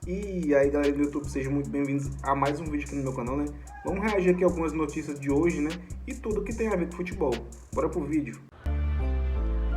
E aí galera do YouTube, sejam muito bem-vindos a mais um vídeo aqui no meu canal, né? Vamos reagir aqui a algumas notícias de hoje, né? E tudo que tem a ver com futebol. Bora pro vídeo.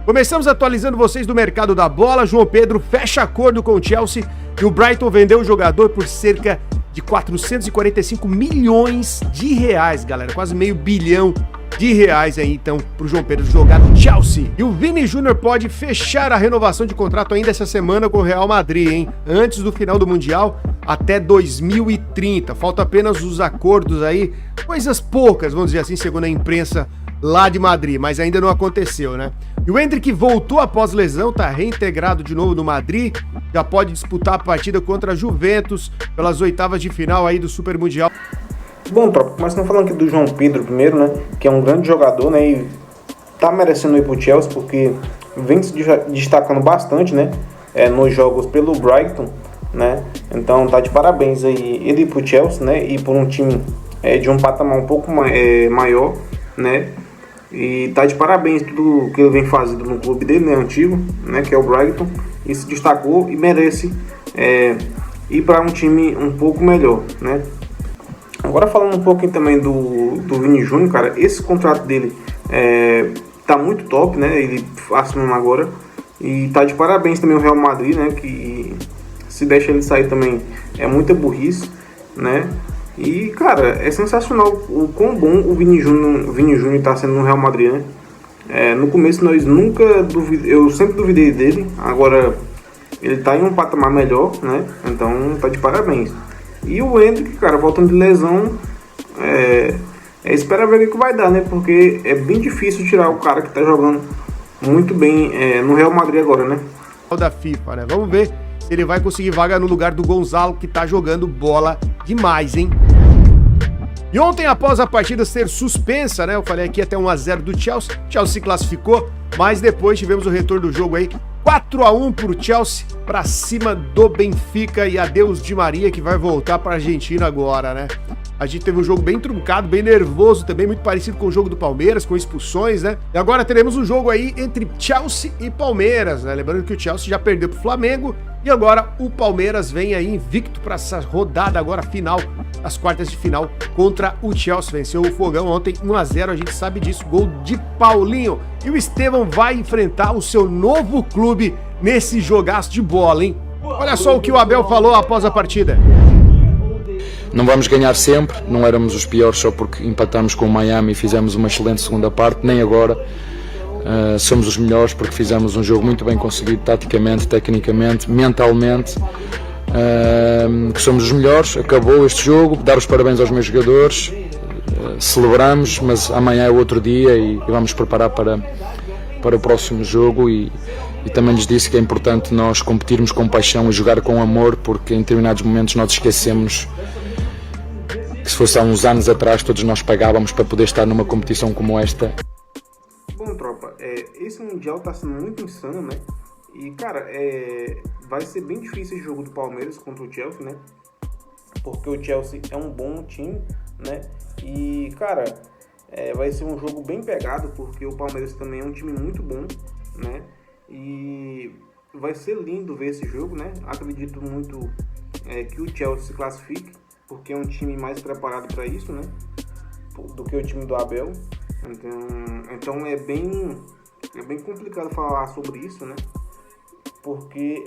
Começamos atualizando vocês do mercado da bola. João Pedro fecha acordo com o Chelsea e o Brighton vendeu o jogador por cerca de 445 milhões de reais, galera. Quase meio bilhão de reais aí, então, pro João Pedro jogar no Chelsea. E o Vini Júnior pode fechar a renovação de contrato ainda essa semana com o Real Madrid, hein? Antes do final do Mundial, até 2030. Falta apenas os acordos aí, coisas poucas, vamos dizer assim, segundo a imprensa lá de Madrid, mas ainda não aconteceu, né? E o Endrick voltou após lesão, tá reintegrado de novo no Madrid, já pode disputar a partida contra a Juventus pelas oitavas de final aí do Super Mundial. Bom, tropa, começando falando aqui do João Pedro primeiro, né? Que é um grande jogador, né? E tá merecendo ir pro Chelsea porque vem se destacando bastante, né? Nos jogos pelo Brighton, né? Então tá de parabéns aí ele ir pro Chelsea, né? E por um time de um patamar um pouco maior, né? E tá de parabéns tudo que ele vem fazendo no clube dele, né? Antigo, né? Que é o Brighton. E se destacou e merece ir para um time um pouco melhor, né? Agora falando um pouquinho também do Vini Júnior, cara, esse contrato dele tá muito top, né? Ele assumiu agora e tá de parabéns também o Real Madrid, né? Que se deixa ele sair também é muita burrice, né? E cara, é sensacional o quão bom o Vini Júnior tá sendo no Real Madrid, né? No começo eu sempre duvidei dele, agora ele tá em um patamar melhor, né? Então tá de parabéns. E o Endrick, cara, voltando de lesão, espera ver o que vai dar, né? Porque é bem difícil tirar o cara que tá jogando muito bem no Real Madrid agora, né? Da FIFA, né? Vamos ver se ele vai conseguir vaga no lugar do Gonzalo, que tá jogando bola demais, hein? E ontem, após a partida ser suspensa, né? Eu falei aqui até 1-0 do Chelsea. Chelsea se classificou, mas depois tivemos o retorno do jogo aí. 4-1 pro Chelsea, pra cima do Benfica, e adeus Di Maria, que vai voltar pra Argentina agora, né? A gente teve um jogo bem truncado, bem nervoso também, muito parecido com o jogo do Palmeiras, com expulsões, né? E agora teremos um jogo aí entre Chelsea e Palmeiras, né? Lembrando que o Chelsea já perdeu pro Flamengo e agora o Palmeiras vem aí invicto pra essa rodada agora final, as quartas de final contra o Chelsea. Venceu o Fogão ontem 1-0, a gente sabe disso, gol de Paulinho. E o Estevão vai enfrentar o seu novo clube nesse jogaço de bola, hein? Olha só o que o Abel falou após a partida. Não vamos ganhar sempre, não éramos os piores só porque empatamos com o Miami e fizemos uma excelente segunda parte, nem agora. Somos os melhores porque fizemos um jogo muito bem conseguido, taticamente, tecnicamente, mentalmente. Que somos os melhores, acabou este jogo, dar os parabéns aos meus jogadores, celebramos, mas amanhã é outro dia e vamos preparar para o próximo jogo e também lhes disse que é importante nós competirmos com paixão e jogar com amor, porque em determinados momentos nós esquecemos que se fosse há uns anos atrás todos nós pagávamos para poder estar numa competição como esta. Bom, tropa, esse Mundial tá sendo muito insano, né? E, cara, vai ser bem difícil esse jogo do Palmeiras contra o Chelsea, né? Porque o Chelsea é um bom time, né? E, cara, vai ser um jogo bem pegado, porque o Palmeiras também é um time muito bom, né? E vai ser lindo ver esse jogo, né? Acredito muito que o Chelsea se classifique, porque é um time mais preparado para isso, né? Do que o time do Abel. Então é bem complicado falar sobre isso, né? Porque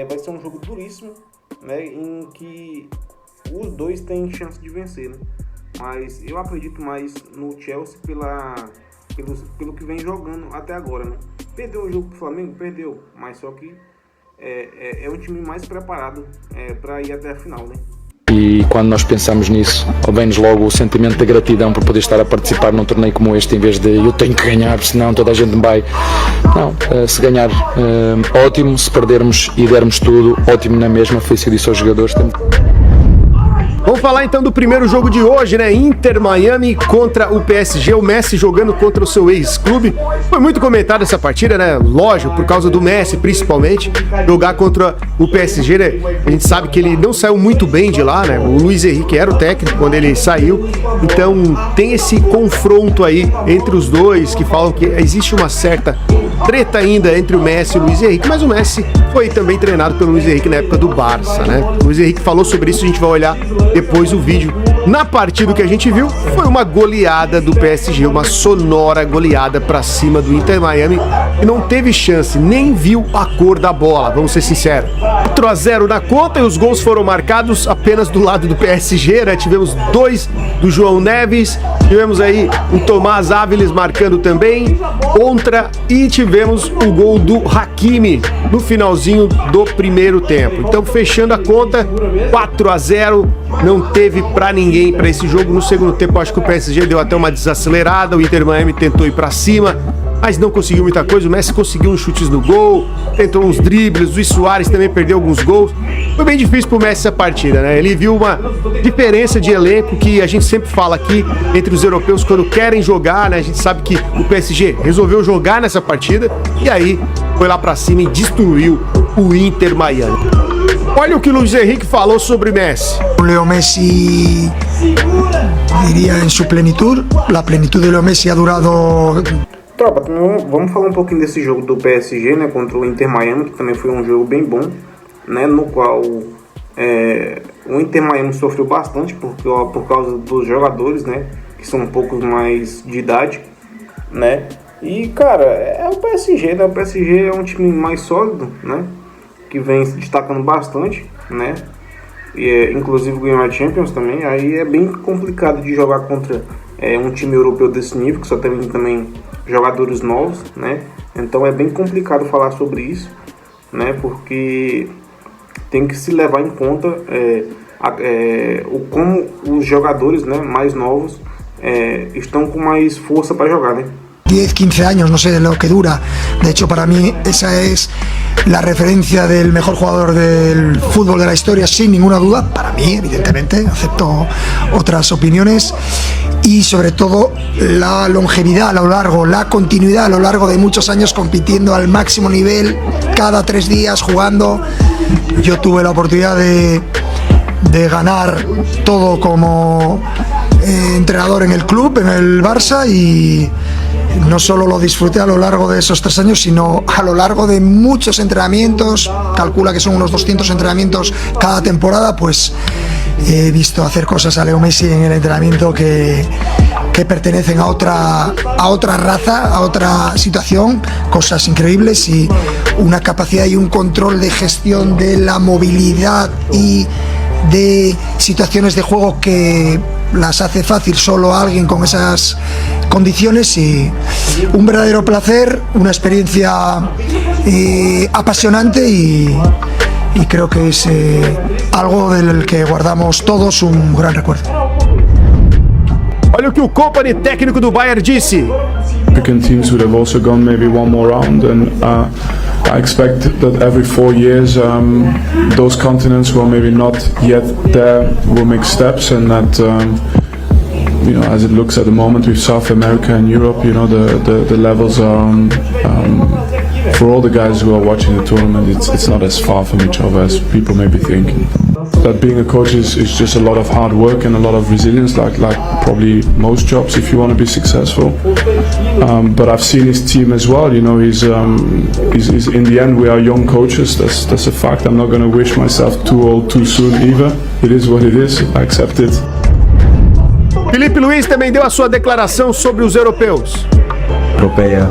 vai ser um jogo duríssimo, né? Em que os dois têm chance de vencer, né? Mas eu acredito mais no Chelsea pelo que vem jogando até agora, né? Perdeu o jogo pro Flamengo? Perdeu, mas só que é um time mais preparado para ir até a final, né? E quando nós pensamos nisso, vem-nos logo o sentimento de gratidão por poder estar a participar num torneio como este, em vez de eu tenho que ganhar, senão toda a gente vai. Não, se ganhar, ótimo, se perdermos e dermos tudo, ótimo na mesma, foi isso que eu disse aos jogadores. Vamos falar então do primeiro jogo de hoje, né? Inter Miami contra o PSG, o Messi jogando contra o seu ex-clube. Foi muito comentada essa partida, né? Lógico, por causa do Messi, principalmente. Jogar contra o PSG, né? A gente sabe que ele não saiu muito bem de lá, né? O Luiz Henrique era o técnico quando ele saiu. Então tem esse confronto aí entre os dois, que falam que existe uma certa treta ainda entre o Messi e o Luiz Henrique, mas o Messi foi também treinado pelo Luiz Henrique na época do Barça, né? O Luiz Henrique falou sobre isso, a gente vai olhar depois o vídeo. Na partida que a gente viu, foi uma goleada do PSG, uma sonora goleada pra cima do Inter Miami, e não teve chance, nem viu a cor da bola, vamos ser sinceros. 4-0 na conta e os gols foram marcados apenas do lado do PSG, né? Tivemos 2 do João Neves, tivemos aí o Tomás Áviles marcando também, contra, e tivemos o gol do Hakimi no finalzinho do primeiro tempo. Então, fechando a conta, 4-0, não teve pra ninguém pra esse jogo. No segundo tempo, acho que o PSG deu até uma desacelerada, o Inter Miami tentou ir pra cima, mas não conseguiu muita coisa. O Messi conseguiu uns chutes no gol, tentou uns dribles, o Luis Suárez também perdeu alguns gols. Foi bem difícil pro Messi essa partida, né? Ele viu uma diferença de elenco que a gente sempre fala aqui entre os europeus quando querem jogar, né? A gente sabe que o PSG resolveu jogar nessa partida e aí foi lá pra cima e destruiu o Inter Miami. Olha o que o Luiz Henrique falou sobre Messi. Leo Messi, diría en su plenitud, la plenitud de Leo Messi ha durado... Tropa, vamos falar um pouquinho desse jogo do PSG, né, contra o Inter Miami, que também foi um jogo bem bom, né, no qual o Inter Miami sofreu bastante por causa dos jogadores, né, que são um pouco mais de idade, né, e cara, é o PSG, né, o PSG é um time mais sólido, né, que vem se destacando bastante, né, e inclusive ganhou a Champions também. Aí é bem complicado de jogar contra um time europeu desse nível, que só tem também jogadores novos, né, então é bem complicado falar sobre isso, né, porque tem que se levar em conta como os jogadores, né, mais novos estão com mais força para jogar, né. 10, 15 años, no sé lo que dura. De hecho, para mí esa es la referencia del mejor jugador del fútbol de la historia, sin ninguna duda. Para mí, evidentemente, acepto otras opiniones. Y sobre todo la longevidad a lo largo, la continuidad a lo largo de muchos años compitiendo al máximo nivel, cada 3 días jugando. Yo tuve la oportunidad de ganar todo como entrenador en el club, en el Barça, y no solo lo disfruté a lo largo de esos 3 años, sino a lo largo de muchos entrenamientos. Calcula que son unos 200 entrenamientos cada temporada. Pues he visto hacer cosas a Leo Messi en el entrenamiento que pertenecen a otra raza, a otra situación, cosas increíbles, y una capacidad y un control de gestión de la movilidad y de situaciones de juego que las hace fácil solo a alguien con esas condiciones. Y un verdadero placer, una experiencia apasionante, y creo que es algo del que guardamos todos un gran recuerdo. Olha o que o Kompany, técnico do Bayern, disse. African teams would have also gone maybe one more round, and I expect that every 4 years those continents who are maybe not yet there will make steps, and that you know, as it looks at the moment with South America and Europe, you know, the levels are for all the guys who are watching the tournament, it's not as far from each other as people may be thinking. That being a coach is just a lot of hard work and a lot of resilience, like probably most jobs if you want to be successful. But I've seen his team as well. You know, he's in the end we are young coaches. That's a fact. I'm not going to wish myself too old too soon either. It is what it is. I accept it. Felipe Luiz também deu a sua declaração sobre os europeus. Europeia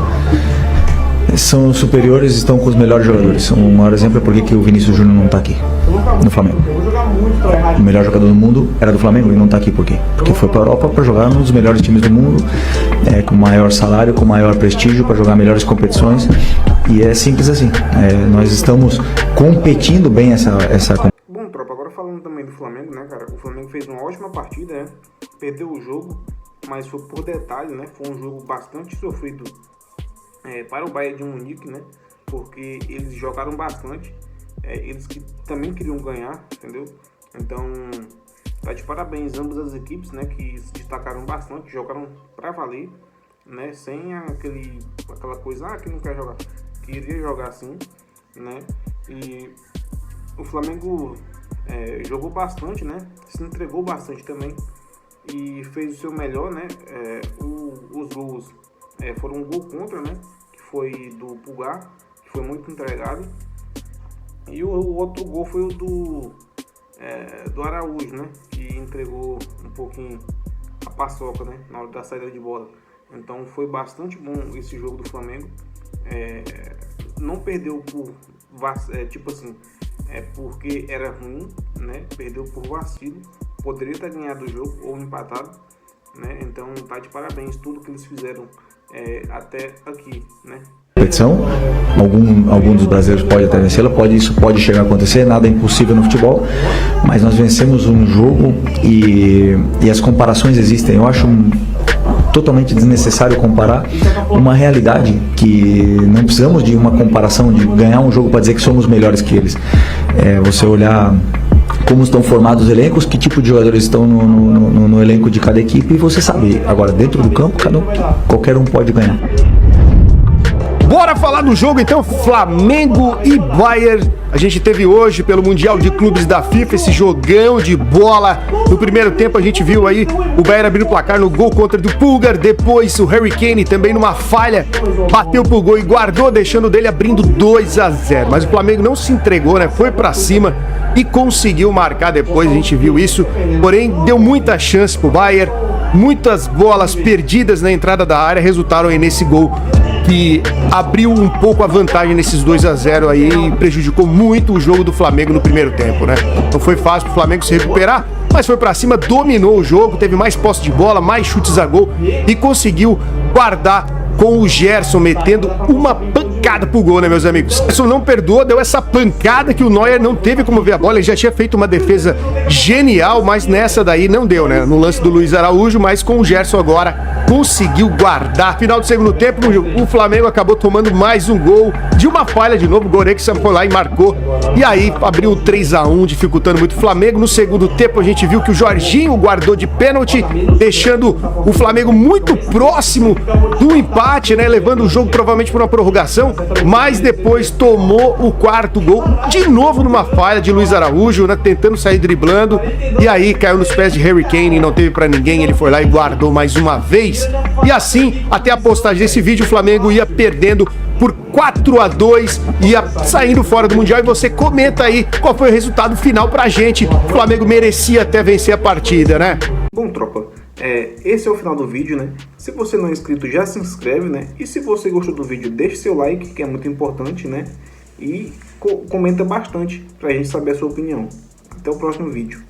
são superiores e estão com os melhores jogadores. Um maior exemplo é porque o Vinícius Júnior não está aqui no Flamengo. O melhor jogador do mundo era do Flamengo e não está aqui por quê? Porque foi para a Europa para jogar num dos melhores times do mundo, com maior salário, com maior prestígio, para jogar melhores competições, e é simples assim. Nós estamos competindo bem essa. Bom, tropa, agora falando também do Flamengo, né, cara? O Flamengo fez uma ótima partida, né? Perdeu o jogo, mas foi por detalhe, né? Foi um jogo bastante sofrido para o Bayern de Munique, né? Porque eles jogaram bastante, eles que também queriam ganhar, entendeu? Então, tá de parabéns ambas as equipes, né? Que se destacaram bastante, jogaram pra valer, né? Sem aquela coisa, que não quer jogar, queria jogar assim, né? E o Flamengo jogou bastante, né? Se entregou bastante também e fez o seu melhor, né? Os gols foram um gol contra, né? Que foi do Pulgar, que foi muito entregado. E o outro gol foi o do Araújo, né? Que entregou um pouquinho a paçoca, né? Na hora da saída de bola. Então foi bastante bom esse jogo do Flamengo. Não perdeu por porque era ruim, né? Perdeu por vacilo. Poderia ter ganhado o jogo ou empatado, né? Então tá de parabéns tudo que eles fizeram até aqui, né? Competição, algum dos brasileiros pode até vencê-la, isso pode chegar a acontecer, nada é impossível no futebol, mas nós vencemos um jogo e as comparações existem. Eu acho totalmente desnecessário comparar uma realidade que não precisamos de uma comparação, de ganhar um jogo para dizer que somos melhores que eles. Você olhar como estão formados os elencos, que tipo de jogadores estão no elenco de cada equipe, e você sabe. Agora, dentro do campo, qualquer um pode ganhar. Bora falar do jogo então, Flamengo e Bayern. A gente teve hoje pelo Mundial de Clubes da FIFA esse jogão de bola. No primeiro tempo a gente viu aí o Bayern abrir o placar no gol contra do Pulgar. Depois o Harry Kane também numa falha bateu pro gol e guardou, deixando dele abrindo 2-0. Mas o Flamengo não se entregou, né? Foi pra cima e conseguiu marcar depois, a gente viu isso. Porém, deu muita chance pro Bayern. Muitas bolas perdidas na entrada da área resultaram aí nesse gol que abriu um pouco a vantagem nesses 2-0 aí e prejudicou muito o jogo do Flamengo no primeiro tempo, né? Não foi fácil pro Flamengo se recuperar, mas foi pra cima, dominou o jogo, teve mais posse de bola, mais chutes a gol e conseguiu guardar com o Gerson metendo uma pancada pro gol, né, meus amigos? O Gerson não perdoou, deu essa pancada que o Neuer não teve como ver a bola. Ele já tinha feito uma defesa genial, mas nessa daí não deu, né? No lance do Luiz Araújo, mas com o Gerson agora conseguiu guardar. Final do segundo tempo, o Flamengo acabou tomando mais um gol de uma falha de novo. O Goretzka foi lá e marcou. E aí abriu 3-1, dificultando muito o Flamengo. No segundo tempo a gente viu que o Jorginho guardou de pênalti, deixando o Flamengo muito próximo do empate, né? Levando o jogo provavelmente para uma prorrogação, mas depois tomou o quarto gol, de novo numa falha de Luiz Araújo, né? Tentando sair driblando, e aí caiu nos pés de Harry Kane, não teve para ninguém, ele foi lá e guardou mais uma vez. E assim, até a postagem desse vídeo, o Flamengo ia perdendo por 4-2, ia saindo fora do Mundial. E você comenta aí qual foi o resultado final pra gente. O Flamengo merecia até vencer a partida, né? Bom, tropa, esse é o final do vídeo, né? Se você não é inscrito, já se inscreve, né? E se você gostou do vídeo, deixe seu like, que é muito importante, né? E comenta bastante pra gente saber a sua opinião. Até o próximo vídeo.